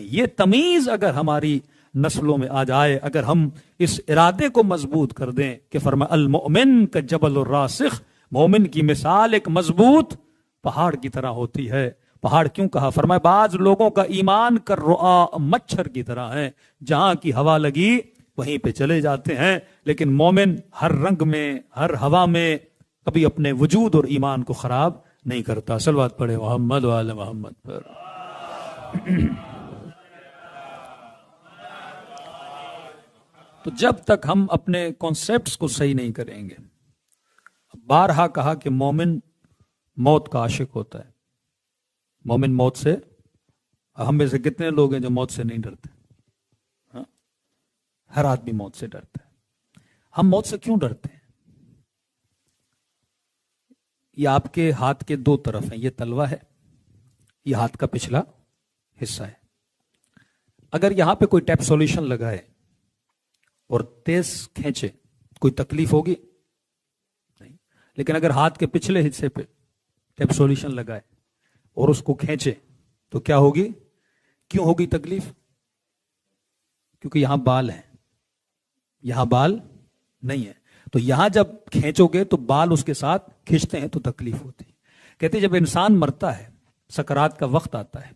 یہ تمیز اگر ہماری نسلوں میں آ جائے، اگر ہم اس ارادے کو مضبوط کر دیں کہ فرمایا المؤمن کا جبل الراسخ، مومن کی مثال ایک مضبوط پہاڑ کی طرح ہوتی ہے۔ پہاڑ کیوں کہا؟ فرمایا بعض لوگوں کا ایمان کر رعا، مچھر کی طرح ہے، جہاں کی ہوا لگی وہیں پہ چلے جاتے ہیں، لیکن مومن ہر رنگ میں، ہر ہوا میں کبھی اپنے وجود اور ایمان کو خراب نہیں کرتا۔ صلوات پڑھے محمد وآل محمد پر۔ تو جب تک ہم اپنے کانسیپٹس کو صحیح نہیں کریں گے، بارہا کہا کہ مومن موت کا عاشق ہوتا ہے۔ مومن موت سے، ہم میں سے کتنے لوگ ہیں جو موت سے نہیں ڈرتے؟ ہاں؟ ہر آدمی موت سے ڈرتا ہے۔ ہم موت سے کیوں ڈرتے ہیں؟ یہ آپ کے ہاتھ کے دو طرف ہیں، یہ تلوا ہے، یہ ہاتھ کا پچھلا حصہ ہے۔ اگر یہاں پہ کوئی ٹیپ سولوشن لگائے اور تیز کھینچے، کوئی تکلیف ہوگی؟ نہیں۔ لیکن اگر ہاتھ کے پچھلے حصے پہ ٹیپ سولوشن لگائے اور اس کو کھینچے تو کیا ہوگی؟ کیوں ہوگی تکلیف؟ کیونکہ یہاں بال ہیں، یہاں بال نہیں ہے۔ تو یہاں جب کھینچو گے تو بال اس کے ساتھ کھینچتے ہیں تو تکلیف ہوتی ہے۔ کہتے ہیں جب انسان مرتا ہے، سکرات کا وقت آتا ہے،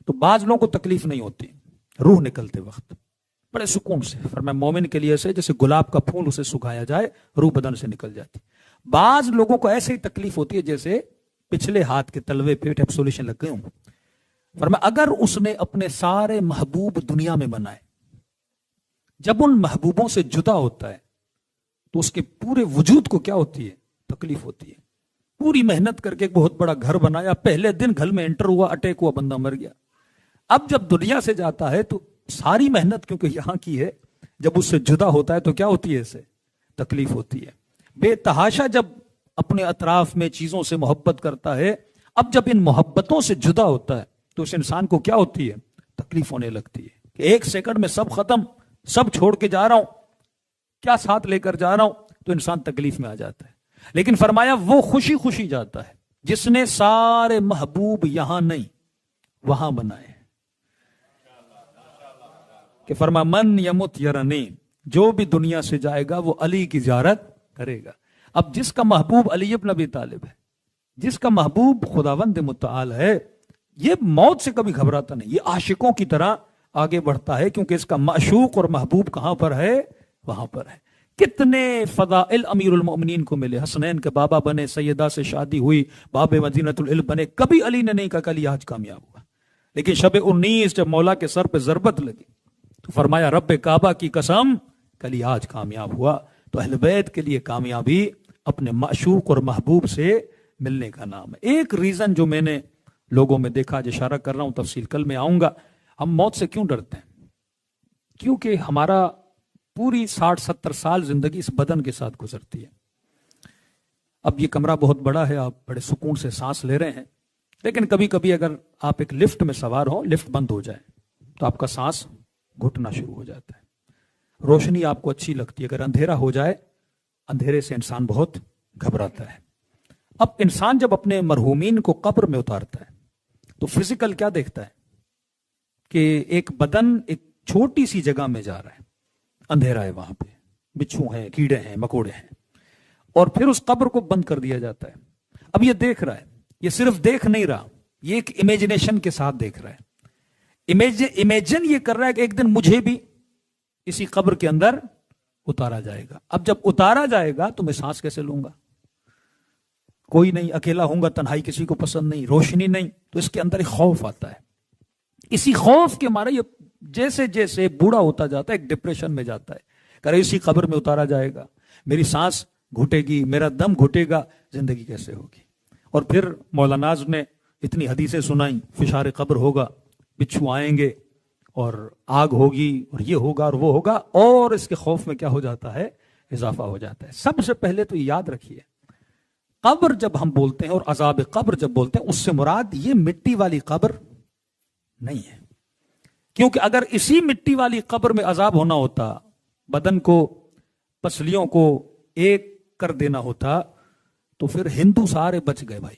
تو بعض لوگوں کو تکلیف نہیں ہوتی، روح نکلتے وقت بڑے سکون سے۔ فرمایا مومن کے لیے ایسے جیسے گلاب کا پھول اسے سکھایا جائے، روح بدن سے نکل جاتی۔ بعض لوگوں کو ایسے ہی تکلیف ہوتی ہے جیسے پچھلے ہاتھ کے تلوے پہ ٹیپسولیشن لگ گئے ہوں۔ فرمایا اگر اس نے اپنے سارے محبوب دنیا میں بنائے، جب ان محبوبوں سے جدا ہوتا ہے تو اس کے پورے وجود کو کیا ہوتی ہے؟ تکلیف ہوتی ہے۔ پوری محنت کر کے ایک بہت بڑا گھر بنایا، پہلے دن گھر میں انٹر ہوا، اٹیک ہوا، بندہ مر گیا۔ اب جب دنیا سے جاتا ہے تو ساری محنت کیونکہ یہاں کی ہے، جب اس سے جدا ہوتا ہے تو کیا ہوتی ہے؟ اسے تکلیف ہوتی ہے۔ بے تحاشا جب اپنے اطراف میں چیزوں سے محبت کرتا ہے، اب جب ان محبتوں سے جدا ہوتا ہے تو اس انسان کو کیا ہوتی ہے؟ تکلیف ہونے لگتی ہے کہ ایک سیکنڈ میں سب ختم، سب چھوڑ کے جا رہا ہوں، کیا ساتھ لے کر جا رہا ہوں؟ تو انسان تکلیف میں آ جاتا ہے۔ لیکن فرمایا وہ خوشی خوشی جاتا ہے جس نے سارے محبوب یہاں نہیں وہاں بنائے، کہ فرمایا من یمت یرنی، جو بھی دنیا سے جائے گا وہ علی کی زیارت کرے گا۔ اب جس کا محبوب علی ابن ابی طالب ہے، جس کا محبوب خداوند متعال ہے، یہ موت سے کبھی گھبراتا نہیں، یہ عاشقوں کی طرح آگے بڑھتا ہے، کیونکہ اس کا معشوق اور محبوب کہاں پر ہے؟ وہاں پر ہے۔ کتنے فضائل امیر المؤمنین کو ملے، حسنین کے بابا بنے، سیدہ سے شادی ہوئی، باب مدینۃ العلم بنے، کبھی علی نے نہیں کہا کہ علی آج کامیاب ہوا۔ لیکن شب 19 جب مولا کے سر پہ ضربت لگی تو فرمایا رب کعبہ کی قسم کہ علی آج کامیاب ہوا۔ تو اہل بیت کے لیے کامیابی اپنے معشوق اور محبوب سے ملنے کا نام ہے۔ ایک ریزن جو میں نے لوگوں میں دیکھا، جو اشارہ کر رہا ہوں، تفصیل کل میں آؤں گا، ہم موت سے کیوں ڈرتے ہیں؟ کیونکہ ہمارا پوری 60-70 سال زندگی اس بدن کے ساتھ گزرتی ہے۔ اب یہ کمرہ بہت بڑا ہے، آپ بڑے سکون سے سانس لے رہے ہیں، لیکن کبھی کبھی اگر آپ ایک لفٹ میں سوار ہو، لفٹ بند ہو جائے تو آپ کا سانس گھٹنا شروع ہو جاتا ہے۔ روشنی آپ کو اچھی لگتی ہے، اگر اندھیرا ہو جائے، اندھیرے سے انسان بہت گھبراتا ہے۔ اب انسان جب اپنے مرحومین کو قبر میں اتارتا ہے تو فزیکل کیا دیکھتا ہے؟ کہ ایک بدن ایک چھوٹی سی جگہ میں جا رہا ہے، اندھیرا ہے، وہاں پہ بچھو ہیں، کیڑے ہیں، مکوڑے ہیں، اور پھر اس قبر کو بند کر دیا جاتا ہے۔ اب یہ دیکھ رہا ہے، یہ صرف دیکھ نہیں رہا، یہ ایک امیجنیشن کے ساتھ دیکھ رہا ہے۔ امیجن یہ کر رہا ہے کہ ایک دن مجھے بھی اسی قبر کے اندر اتارا جائے گا۔ اب جب اتارا جائے گا تو میں سانس کیسے لوں گا؟ کوئی نہیں، اکیلا ہوں گا، تنہائی کسی کو پسند نہیں، روشنی نہیں، تو اس کے اندر ایک خوف آتا ہے۔ اسی خوف کے مارے یہ جیسے جیسے بوڑھا ہوتا جاتا ہے ایک ڈپریشن میں جاتا ہے، کہ اسی قبر میں اتارا جائے گا، میری سانس گھٹے گی، میرا دم گھٹے گا، زندگی کیسے ہوگی؟ اور پھر مولانا نے اتنی حدیثیں سنائیں، فشار قبر ہوگا، بچھو آئیں گے اور آگ ہوگی اور یہ ہوگا اور وہ ہوگا، اور اس کے خوف میں کیا ہو جاتا ہے؟ اضافہ ہو جاتا ہے۔ سب سے پہلے تو یاد رکھیے، قبر جب ہم بولتے ہیں اور عذاب قبر جب بولتے ہیں، اس سے مراد یہ مٹی والی قبر نہیں ہے، کیونکہ اگر اسی مٹی والی قبر میں عذاب ہونا ہوتا، بدن کو، پسلیوں کو ایک کر دینا ہوتا، تو پھر ہندو سارے بچ گئے بھائی۔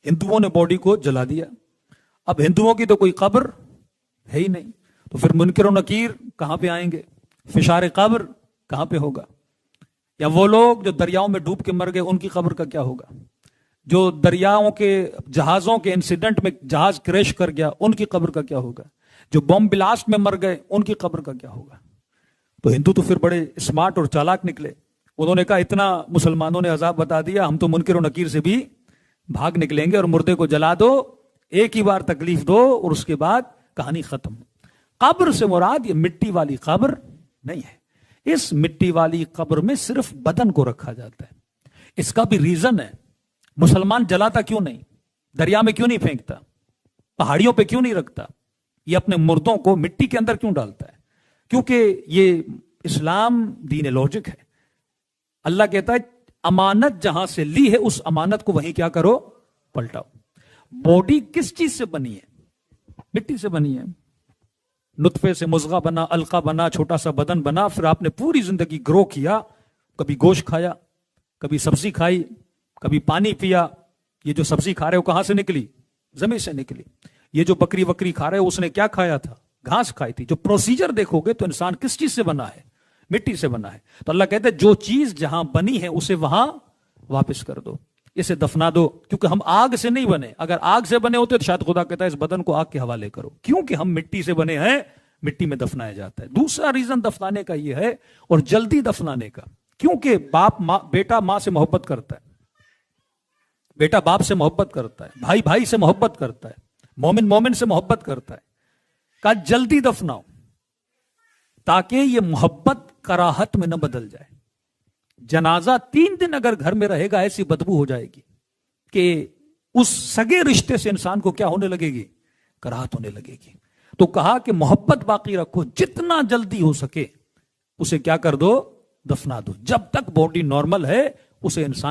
ہندوؤں نے باڈی کو جلا دیا، اب ہندوؤں کی تو کوئی قبر ہے ہی نہیں، تو پھر منکر و نکیر کہاں پہ آئیں گے؟ فشار قبر کہاں پہ ہوگا؟ یا وہ لوگ جو دریاؤں میں ڈوب کے مر گئے ان کی قبر کا کیا ہوگا؟ جو دریاؤں کے جہازوں کے انسیڈنٹ میں جہاز کریش کر گیا ان کی قبر کا کیا ہوگا؟ جو بم بلاسٹ میں مر گئے ان کی قبر کا کیا ہوگا؟ تو ہندو تو پھر بڑے اسمارٹ اور چالاک نکلے، انہوں نے کہا اتنا مسلمانوں نے عذاب بتا دیا، ہم تو منکر و نکیر سے بھی بھاگ نکلیں گے اور مردے کو جلا دو، ایک ہی بار تکلیف دو اور اس کے بعد کہانی ختم۔ قبر سے مراد یہ مٹی والی قبر نہیں ہے، اس مٹی والی قبر میں صرف بدن کو رکھا جاتا ہے۔ اس کا بھی ریزن ہے، مسلمان جلاتا کیوں نہیں؟ دریا میں کیوں نہیں پھینکتا؟ پہاڑیوں پہ کیوں نہیں رکھتا؟ یہ اپنے مردوں کو مٹی کے اندر کیوں ڈالتا ہے؟ کیونکہ یہ اسلام دین لاجک ہے۔ اللہ کہتا ہے امانت جہاں سے لی ہے اس امانت کو وہیں کیا کرو؟ پلٹاؤ۔ باڈی کس چیز سے بنی ہے؟ مٹی سے بنی ہے۔ نطفے سے مضغہ بنا، علقہ بنا، چھوٹا سا بدن بنا، پھر آپ نے پوری زندگی گرو کیا، کبھی گوشت کھایا، کبھی سبزی کھائی، کبھی پانی پیا۔ یہ جو سبزی کھا رہے ہو کہاں سے نکلی؟ زمین سے نکلی۔ یہ جو بکری وکری کھا رہے ہو اس نے کیا کھایا تھا؟ گھاس کھائی تھی۔ جو پروسیجر دیکھو گے تو انسان کس چیز سے بنا ہے؟ مٹی سے بنا ہے۔ تو اللہ کہتے ہیں جو چیز جہاں بنی ہے اسے وہاں واپس کر دو، اسے دفنا دو، کیونکہ ہم آگ سے نہیں بنے۔ اگر آگ سے بنے ہوتے تو شاید خدا کہتا ہے اس بدن کو آگ کے حوالے کرو، کیونکہ ہم مٹی سے بنے ہیں، مٹی میں دفنایا جاتا ہے۔ دوسرا ریزن دفنانے کا یہ ہے، اور جلدی دفنانے کا، کیونکہ بیٹا ماں سے محبت کرتا ہے، بیٹا باپ سے محبت کرتا ہے، بھائی بھائی سے محبت کرتا ہے، مومن مومن سے محبت کرتا ہے۔ کہا جلدی دفناؤ تاکہ یہ محبت کراہت میں نہ بدل جائے۔ جنازہ 3 دن اگر گھر میں رہے گا ایسی بدبو ہو جائے گی کہ اس سگے رشتے سے انسان کو کیا ہونے لگے گی؟ کراہت ہونے لگے گی۔ تو کہا کہ محبت باقی رکھو، جتنا جلدی ہو سکے اسے کیا کر دو؟ دفنا دو۔ جب تک باڈی نارمل ہے اسے انسان